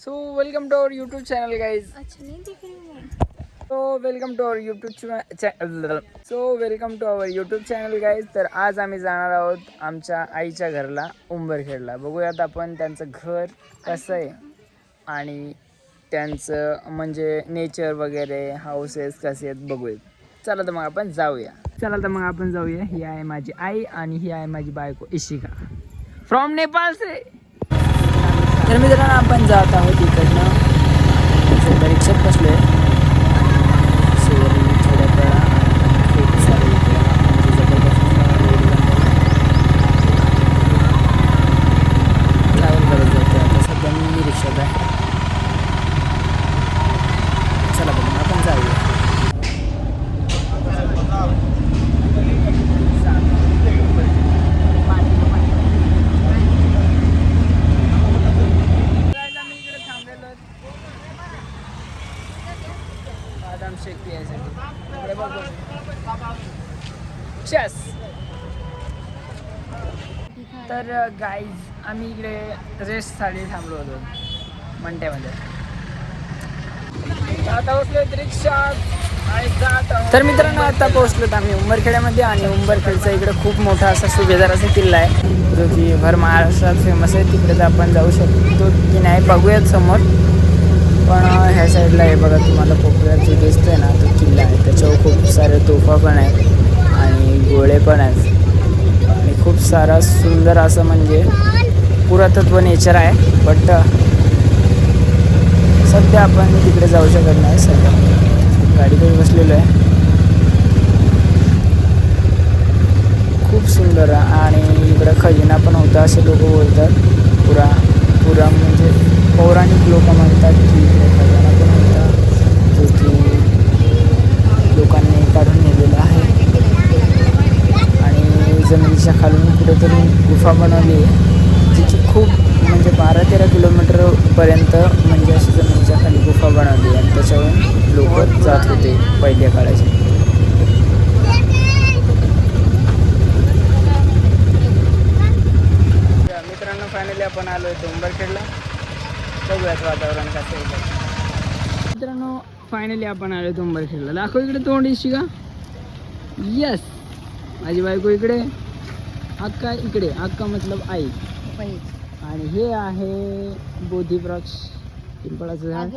So welcome to our YouTube channel guys. अच्छा नहीं दिख रही मैं. Welcome to our YouTube channel guys. तर आज आम्ही जाणार आहोत आमच्या आईच्या घरला उंबरखेडला. बघूयात आपण त्यांचं घर कसं आहे आणि त्यांचं म्हणजे नेचर वगैरे हाऊसेस कसे आहेत बघूयात. चला तर मग आपण जाऊया. ही आहे माझी आई आणि ही आहे माझी बायको इशिका फ्रॉम नेपाळ से. तर मित्रांनो आपण जात आहोत इकडनं. रिक्षात बसलोय. थोड्या वेळा खूप सारे म्हणजे जबरदस्त ट्रॅव्हल करत जातो. आता सध्या मी रिक्षात आहे. चला बघ आपण जाऊया. बदाम शेक पियासाठी चेस. तर गाईज आम्ही इकडे रेस्टसाठी थांबलो होतो मंट्यामध्ये. आता पोचलो रिक्षात. तर मित्रांनो आता पोहोचलो आम्ही उंबरखेड्यामध्ये. आणि उंबरखेडचा इकडे खूप मोठा असा सुभेदार असा किल्ला आहे जो की भर महाराष्ट्रात फेमस आहे. तिकडे तर आपण जाऊ शकतो की नाही बघूयात समोर. पण ह्या साईडला हे बघा तुम्हाला कोपऱ्यात जो दिसतोय ना तो किल्ला आहे. त्याच्यावर खूप सारे तोफा पण आहेत आणि गोळे पण आहेत आणि खूप सारा सुंदर असं म्हणजे पुरातत्व नेचर आहे. बट सध्या आपण तिकडे जाऊ शकत नाही. सध्या गाडीकडे बसलेलो आहे. खूप सुंदर आणि इकडं खजिना पण होता असे लोक बोलतात. पुरा म्हणजे पौराणिक लोक म्हणतात की इकडे खजाना पण होता जो की लोकांनी काढून नेलेला आहे. आणि जमिनीच्या खालून कुठेतरी गुफा बनवली आहे जी की खूप म्हणजे 12-13 किलोमीटरपर्यंत म्हणजे अशी जमिनीच्या खाली गुफा बनवली आणि त्याच्यावरून लोक जात होते पहिल्या काळाचे. मित्रांनो फायनली आपण आलो आहे उंबरखेडला. बघूयात वातावरण कसं आहे. मित्रांनो फायनली आपण आलो उंबरखेडला. दाखव इकडे तोंड इशिका. यस माझी बायको इकडे. अक्का इकडे. अक्का मतलब आई. आणि हे आहे बोधिवृक्ष पिंपळाचं झाड.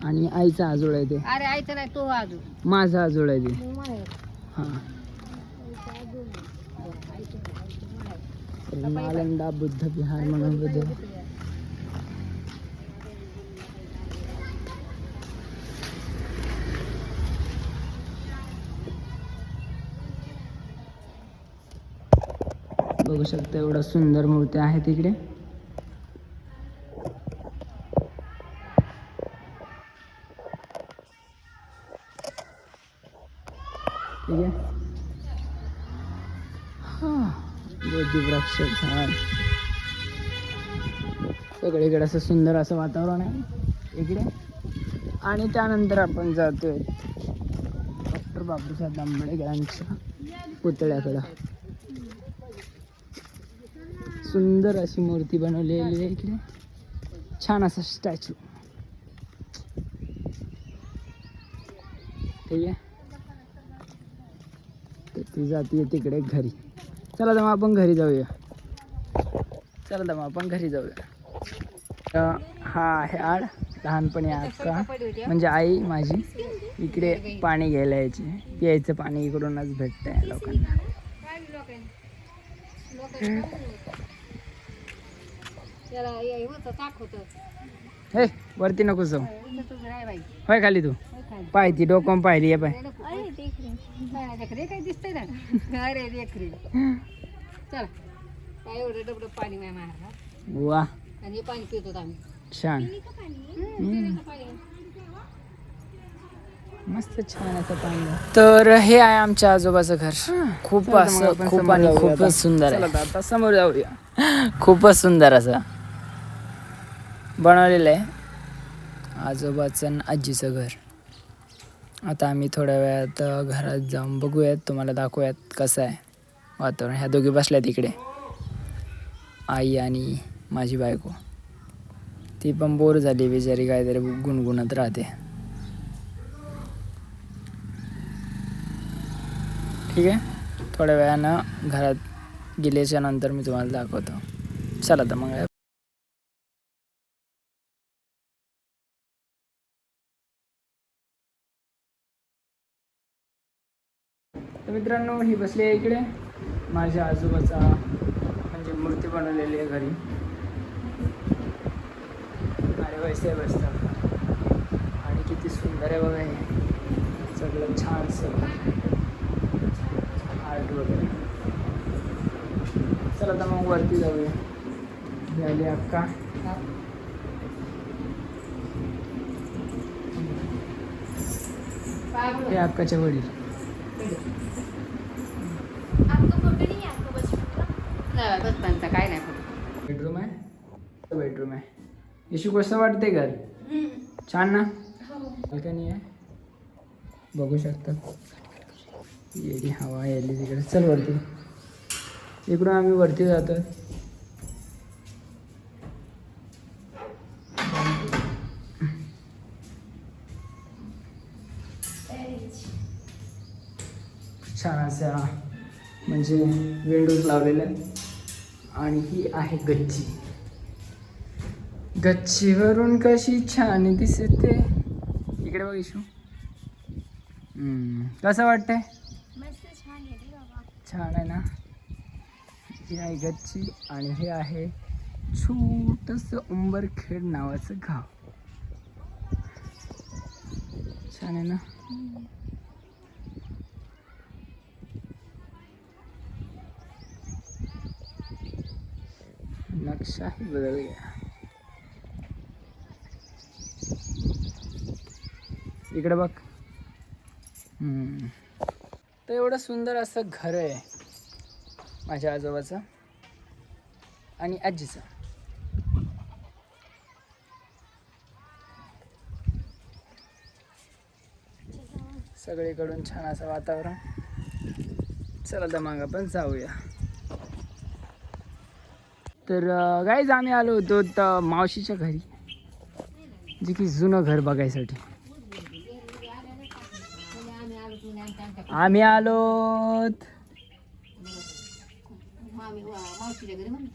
आणि आईचा आजोळ आहे ते. अरे आयचं नाही तो आजू माझा आजोळ आहे ते. हां नालंदा बुद्ध विहार म्हणून बघू शकता. एवढं सुंदर मूर्ती आहे तिकडे. ठीक आहे. बोधिवृक्ष झाड सगळीकडे असं सुंदर असं वातावरण आहे इकडे. आणि त्यानंतर आपण जातोय डॉक्टर बाबासाहेब आंबेडकरांच्या पुतळ्याकडं. सुंदर अशी मूर्ती बनवलेली आहे इकडे. छान असा स्टॅच्यू. ठीक आहे. तर ती जातीये तिकडे घरी. चला तर मग आपण घरी जाऊया. हा आहे आड. लहानपणी अक्का म्हणजे आई माझी इकडे पाणी घ्यायला यायची. प्यायचं पाणी इकडूनच भेटतंय लोकांना. हे वरती नको जाऊ. होय खाली तू पाय ती डोकं पाहिली आहे पाय. काय दिसतंय ना. अरे देखरे चल काय एवढं डबडं पाणी नाही मारला. वा आणि पाणी पितो आम्ही. छान. मस्त छान असं पाणी. तर हे आहे आमच्या आजोबाचं घर. खूप असं खूप आणि खूपच सुंदर आहे. आता समोर जाऊया. खूपच सुंदर असं बनवलेलं आहे आजोबाचं आणि आजीचं घर. आता आम्ही थोड्या वेळात घरात जाऊन बघूयात. तुम्हाला दाखवूयात कसं आहे वातावरण. ह्या दोघी बसल्यात इकडे आई आणि माझी बायको. ती पण बोर झाली बिचारी, काहीतरी गुणगुणत राहते. ठीक आहे, थोड्या वेळानं घरात गेल्याच्या नंतर मी तुम्हाला दाखवतो. चला तर मग. तर मित्रांनो, ही बसली आहे इकडे माझ्या आजोबाचा म्हणजे मूर्ती बनवलेली आहे घरी. आणि वैसे बसतात आणि किती सुंदर आहे बघा, हे सगळं छान सगळं आर्ट वगैरे. चला आता मग वरती जाऊया. ही आली अक्का. हे अक्काचे वडील. बचपनचा काय नाही फोटो. बेडरूम आहे, बेडरूम आहे. येशू कसं वाटते घर? छान ना? बाल्कनी आहे, बघू शकता. येडी हवा यायली तिकडे. चल वरती. इकडून आम्ही वरती जातो. छान असा म्हणजे विंडोज लावलेल्या आणि ही आहे गच्ची. गच्चीवरून कशी छान दिसते. इकडे बघ इशू. कसं वाटतंय? छान आहे ना? ही आहे गच्ची आणि हे आहे छोटंसं उंबरखेड नावाचं गाव. छान आहे ना? नक्शा ही बदल गया. इकडे बघ. तर एवढं सुंदर असं घर आहे माझ्या आजोबाचं आणि आजीचं. सगळीकडून छान असं वातावरण. चला तर मग आपण जाऊया. तर गाईज आम्ही आलो होतो तर मावशीच्या घरी, जे की जुनं घर बघायसाठी. आम्ही आलोत.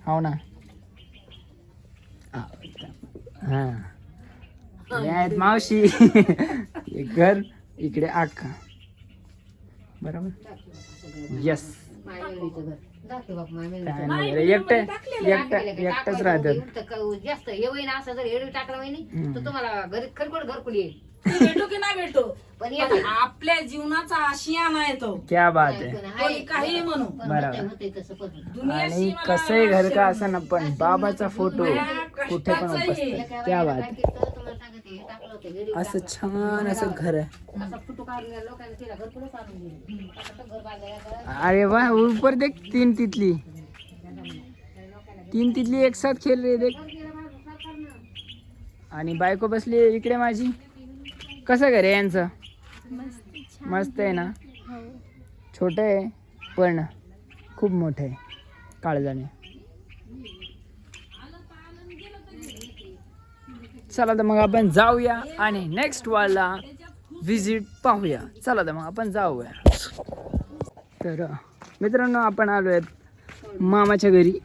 हो ना. हां, आहेत मावशी. एक घर इकडे अक्का. बरोबर. यस. एकटच राहतात. जास्त हे वय ना, असं जर हेडू टाकलं वय तर तुम्हाला घरी खरकोट घरकुल येईल. भेटो की नाही भेटो, पण पण आपल्या जीवनाचा आशियाना येतो. क्या बात आहे. कोणी काही म्हणू, बरोबर. आणि कसंही घर का असं ना, पण बाबाचा फोटो कुठे पण उपस्थित. क्या बात. असं छान असं घर आहे. अरे वाह, ऊपर देख. तीन तितली एक साथ खेळ रही देख. आणि बायको बसली इकडे माझी. कसं घर आहे यांचं? मस्त आहे ना? छोटं आहे पण खूप मोठं आहे. काळजाने. चला तर मग आपण जाऊया आणि नेक्स्ट वाला विजिट पाहूया. चला तर मग आपण जाऊया. तर मित्रांनो, आपण आलो आहेत मामाच्या घरी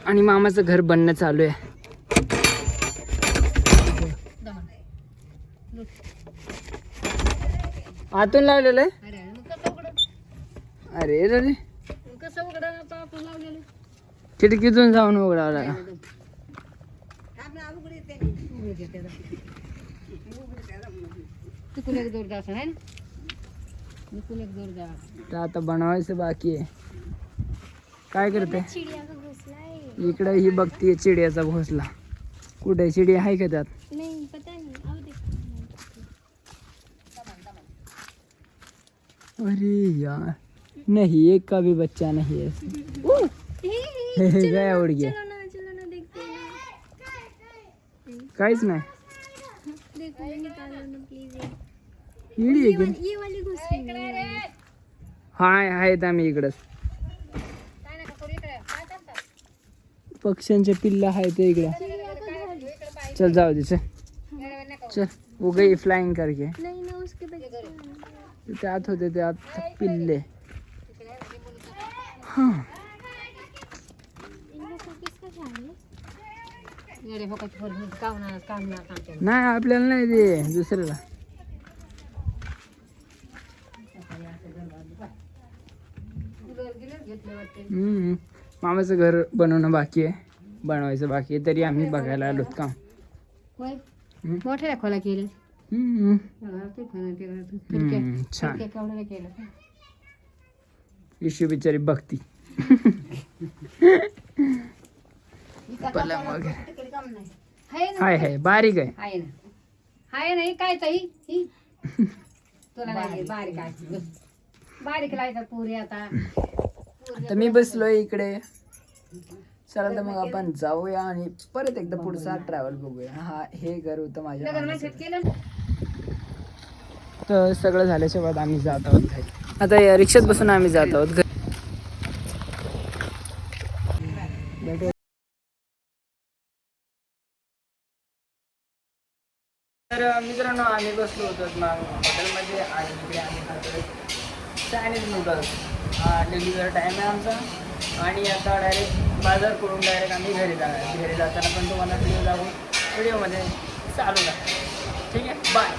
आणि मामाचं घर बनणं चालू आहे. आतून लावलेलं आहे. अरे रे, कसं उघडा आपण लावलेलं खिडकीतून जाऊन उघडावं का? तिकून एक जोरदार असं आहे ना, तिकून एक जोरदार. तर आता बनवायचं बाकी आहे. काय करते? इकडे ही बघतीये चिडियाचा घोसला. कुठे चिडिया आहे का त्यात? नहीं पता नहीं. आओ देखो. अरे यार, नहीं, एक का भी बच्चा नहीं है. गया उड़ गया. चलो ना देखते हैं. काहीच नाही. देखो निकालो ना प्लीज. इडी आहे की? ये वाली घुसली है. हाय आहेत आम्ही इकडंच. पक्ष्यांचे पिल्ला आहे ते इकडे. चल जाओ दे चल चल वो गई फ्लाइंग करके नहीं ना उसके बच्चे त्यात होते त्यात पिल्ले हां इन लोगों को किसका ख्याल है येडे फक्त काम नाही आपल्याला नाही दे दुसऱ्याला मामाचं घर बनवणं बाकी आहे बनवायचं बाकी आहे तरी आम्ही बघायला आलोत काम होय मोठ्या खोला केले हम्म. खिडक्या छान केवढ्या केलं इशू बिचारी बघती पलंग वगैरे हाय हाय बारीक आहे आहे ना आहे नाही काय ताई ही तुला नाही बारीक आहे बारीक लायचा पुरी आता तर मी बसलोय इकडे चला तर मग आपण जाऊया आणि परत एकदा पुढचा ट्रॅव्हल बघूया हा हे घर होतं माझ्या मामाचं. केलं तर सगळं झाल्याच्या बाद आम्ही जात आहोत घरी आता या रिक्षात बसून आम्ही जात आहोत घरी तर मित्रांनो आम्ही बसलो होतो हॉटेलमध्ये आणि इकडे आम्ही खातोय चायनीज नूडल्स हा डिलिव्हर टाईम आहे आमचा आणि आता डायरेक्ट बाजार करून डायरेक्ट आम्ही घरी जाणार घरी जाताना पण तुम्हाला व्हिडिओ दाखवून व्हिडिओमध्ये चालू राहा ठीक आहे बाय